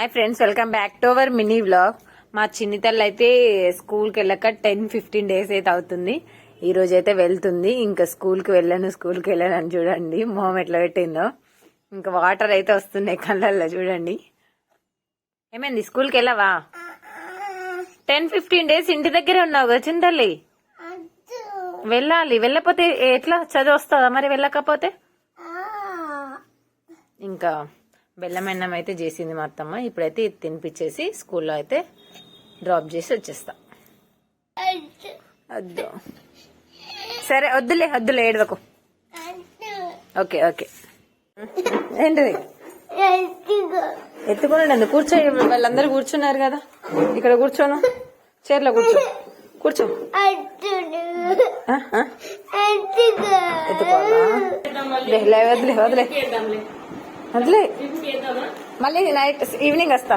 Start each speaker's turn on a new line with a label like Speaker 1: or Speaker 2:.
Speaker 1: Hi friends, welcome back to our mini vlog. మా చిన్ని తల్లి అయితే స్కూల్కి వెళ్ళక 10-15 డేస్ అయితే అవుతుంది. ఈ రోజు అయితే వెళ్తుంది. ఇంకా స్కూల్కి వెళ్ళను అని చూడండి మొహం ఎట్లా పెట్టిందో. ఇంకా వాటర్ అయితే వస్తున్నాయి కళ్ళల్లో చూడండి. ఏమైంది, స్కూల్కి వెళ్ళవా? 10-15 డేస్ ఇంటి దగ్గరే ఉన్నావు కదా చిన్న తల్లి. వెళ్ళాలి, వెళ్ళకపోతే ఎట్లా చదువు వస్తుందా మరి వెళ్ళకపోతే? ఇంకా బెల్లమన్నం అయితే చేసింది మా అత్తమ్మ. ఇప్పుడైతే ఇది తినిపించేసి స్కూల్లో అయితే డ్రాప్ చేసి వచ్చేస్తా. వద్దు, సరే వద్దులే ఏడవకు. Okay okay. ఏంటిది ఎత్తుకున్నాడు? కూర్చో, వాళ్ళందరూ కూర్చున్నారు కదా, ఇక్కడ కూర్చోను. చైర్లో కూర్చో. ఎత్తుకోవాలా? వదిలే మళ్ళీ నైట్ ఈవినింగ్ వస్తా.